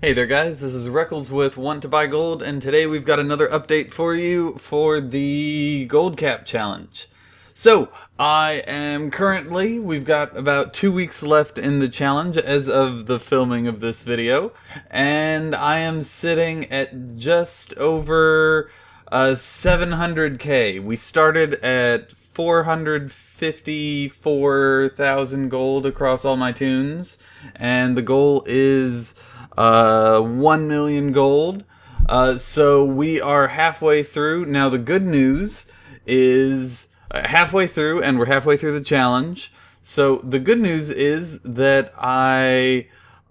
Hey there guys, this is Reckles with Want to Buy Gold, and today we've got another update for you for the Gold Cap Challenge. So, we've got about 2 weeks left in the challenge as of the filming of this video, and I am sitting at just over 700k. We started at 454,000 gold across all my tunes, and the goal is 1 million gold. So we are halfway through. Now the good news is halfway through, and we're halfway through the challenge. So the good news is that I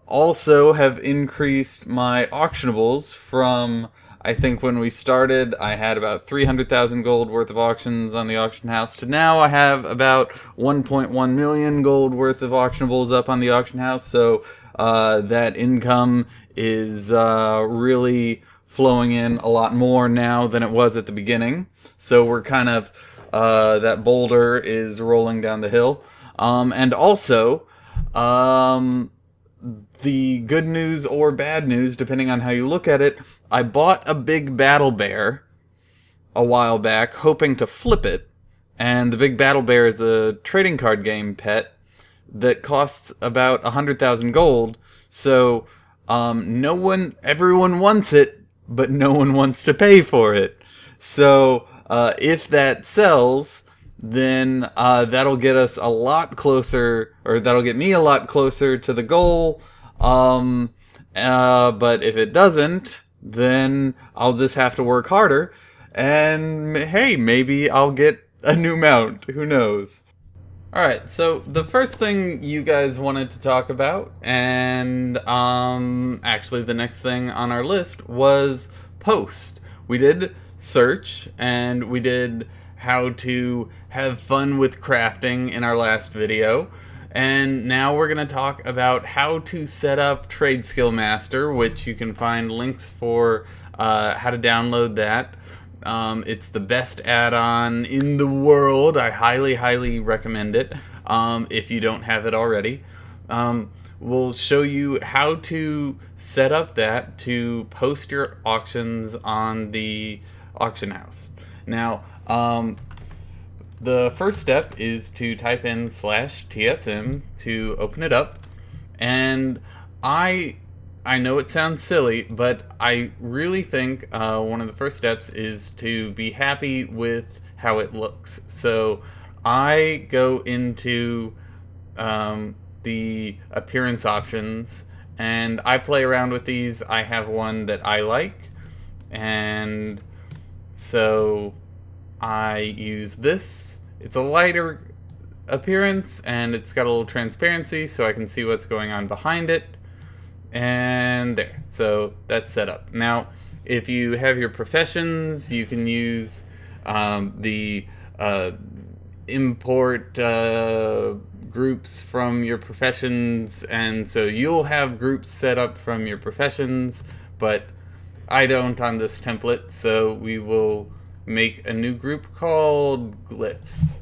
also have increased my auctionables from, I think when we started, I had about 300,000 gold worth of auctions on the auction house, to now I have about 1.1 million gold worth of auctionables up on the auction house. So that income is really flowing in a lot more now than it was at the beginning. So we're kind of, that boulder is rolling down the hill. And also, the good news or bad news, depending on how you look at it, I bought a big battle bear a while back, hoping to flip it. And the big battle bear is a trading card game pet that costs about 100,000 gold. So everyone wants it, but no one wants to pay for it. So if that sells, then that'll get us a lot closer, or that'll get me a lot closer to the goal. But if it doesn't, then I'll just have to work harder, and hey, maybe I'll get a new mount. Who knows? Alright, so the first thing you guys wanted to talk about, and actually the next thing on our list, was post. We did search, and we did how to have fun with crafting in our last video, and now we're going to talk about how to set up TradeSkillMaster, which you can find links for how to download that. It's the best add-on in the world. I highly recommend it if you don't have it already. We'll show you how to set up that to post your auctions on the auction house. Now, the first step is to type in /TSM to open it up, and I know it sounds silly, but I really think one of the first steps is to be happy with how it looks. So I go into the appearance options, and I play around with these. I have one that I like, and so I use this. It's a lighter appearance, and it's got a little transparency so I can see what's going on behind it. And there, so that's set up. Now, if you have your professions, you can use the import groups from your professions, and so you'll have groups set up from your professions, but I don't on this template, so we will make a new group called Glyphs.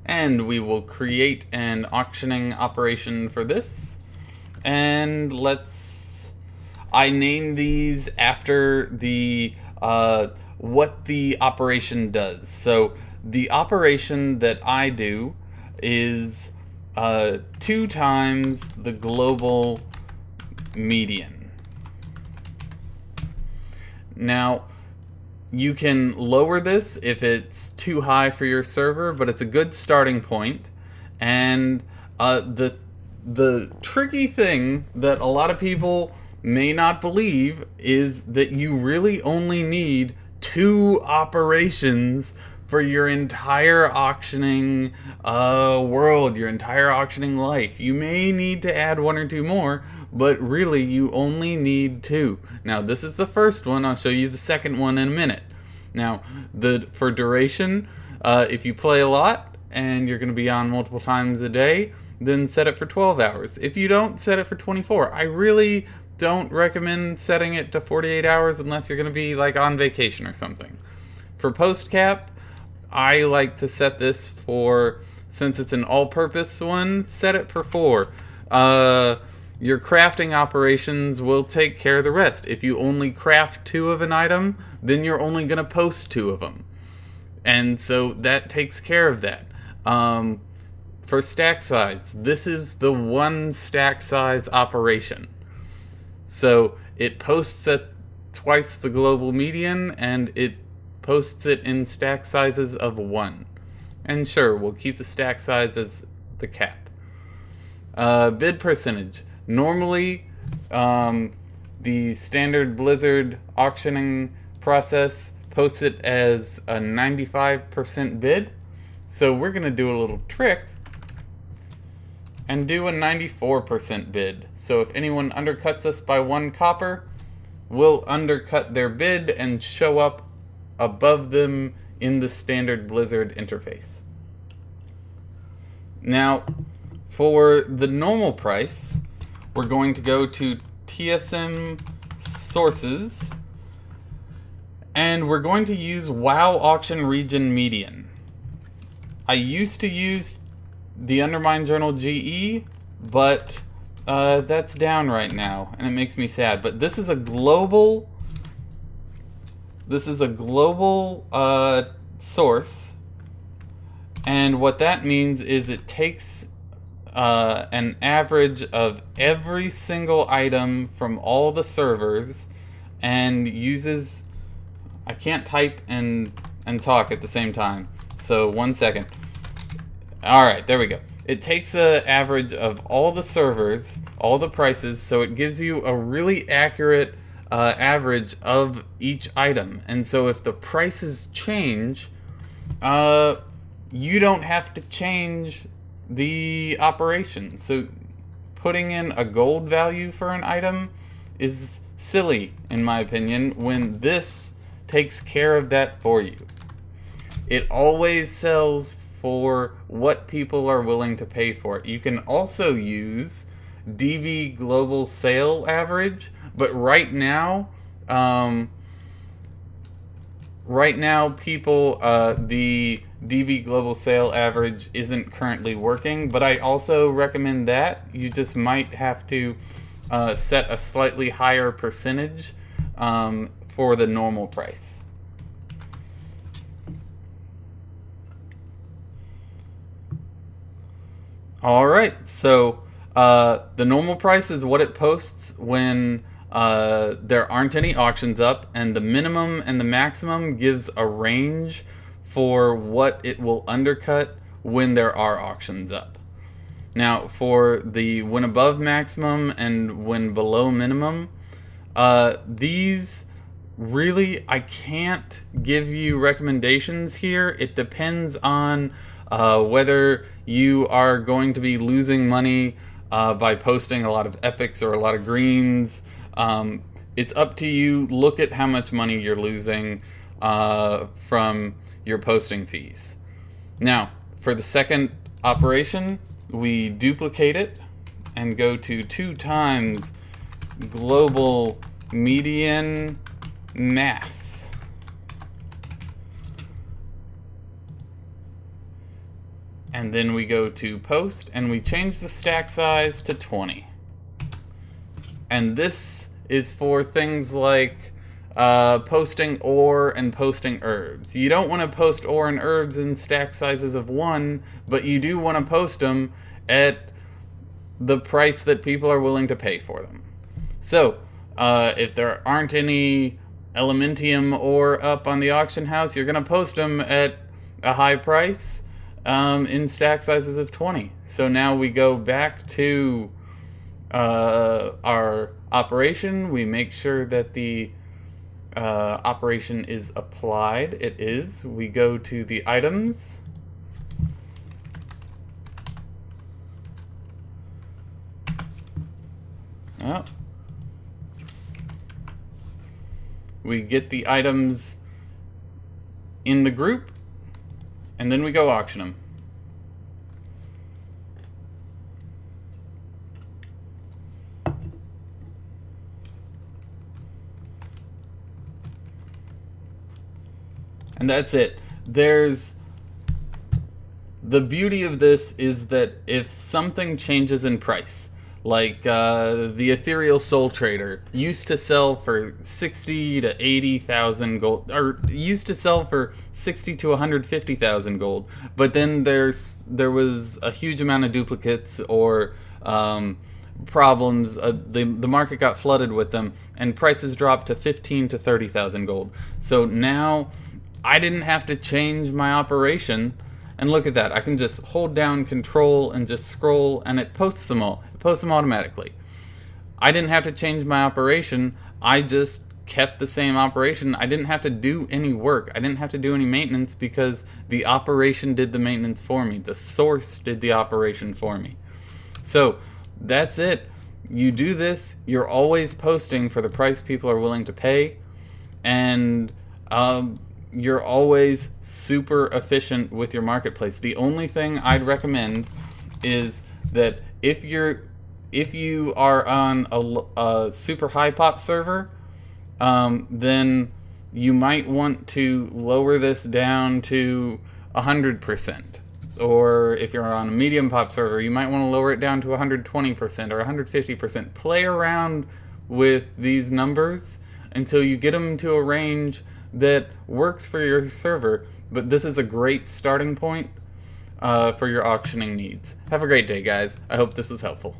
And we will create an auctioning operation for this. And I name these after the what the operation does. So the operation that I do is 2 times the global median. Now, you can lower this if it's too high for your server, but it's a good starting point. And the tricky thing that a lot of people may not believe is that you really only need 2 operations for your entire auctioning world, your entire auctioning life. You may need to add 1 or 2 more, but really you only need 2. Now, this is the first one. I'll show you the second one in a minute. Now, for duration, if you play a lot and you're going to be on multiple times a day, then set it for 12 hours. If you don't, set it for 24. I really don't recommend setting it to 48 hours unless you're going to be like on vacation or something. For post cap, I like to set this for since it's an all-purpose one, set it for 4. Your crafting operations will take care of the rest. If you only craft 2 of an item, then you're only going to post 2 of them. And so that takes care of that. For stack size, this is the 1 stack size operation. So it posts at twice the global median, and it posts it in stack sizes of 1. And sure, we'll keep the stack size as the cap. Bid percentage. Normally, the standard Blizzard auctioning process posts it as a 95% bid. So we're going to do a little trick and do a 94% bid. So if anyone undercuts us by 1 copper, we'll undercut their bid and show up above them in the standard Blizzard interface. Now, for the normal price, we're going to go to TSM sources, and we're going to use WoW auction region median. I used to use TheUndermineJournal GE, but that's down right now, and it makes me sad. But this is a global source, and what that means is it takes an average of every single item from all the servers and uses... I can't type and talk at the same time, so 1 second. Alright, there we go. It takes an average of all the servers, all the prices, so it gives you a really accurate average of each item. And so if the prices change, you don't have to change the operation. So putting in a gold value for an item is silly, in my opinion, when this takes care of that for you. It always sells for what people are willing to pay for it. You can also use DB Global Sale Average, but right now people, the DB Global Sale Average isn't currently working, but I also recommend that. You just might have to set a slightly higher percentage for the normal price. Alright, so the normal price is what it posts when there aren't any auctions up, and the minimum and the maximum gives a range for what it will undercut when there are auctions up. Now, for the when above maximum and when below minimum, these really, I can't give you recommendations here. It depends on whether you are going to be losing money by posting a lot of epics or a lot of greens. It's up to you. Look at how much money you're losing from your posting fees. Now, for the second operation, we duplicate it and go to 2 times global median mass. And then we go to post and we change the stack size to 20. And this is for things like posting ore and posting herbs. You don't want to post ore and herbs in stack sizes of 1, but you do want to post them at the price that people are willing to pay for them. So, if there aren't any Elementium ore up on the auction house, you're going to post them at a high price in stack sizes of 20. So now we go back to our operation. We make sure that the operation is applied. It is. We go to the items. Oh. We get the items in the group, and then we go auction them. And that's it. There's the beauty of this is that if something changes in price, like the Ethereal Soul Trader used to sell for 60 to 80,000 gold, or used to sell for 60 to 150,000 gold, but then there was a huge amount of duplicates or problems. The market got flooded with them, and prices dropped to 15 to 30,000 gold. So now I didn't have to change my operation. And look at that, I can just hold down control and just scroll and it posts them all. It posts them automatically. I didn't have to change my operation, I just kept the same operation. I didn't have to do any work. I didn't have to do any maintenance because the operation did the maintenance for me. The source did the operation for me. So that's it. You do this, you're always posting for the price people are willing to pay, and you're always super efficient with your marketplace. The only thing I'd recommend is that if you are on a super high pop server, then you might want to lower this down to 100%. Or if you're on a medium pop server, you might want to lower it down to 120% or 150%. Play around with these numbers until you get them to a range that works for your server. But this is a great starting point for your auctioning needs. Have a great day, guys. I hope this was helpful.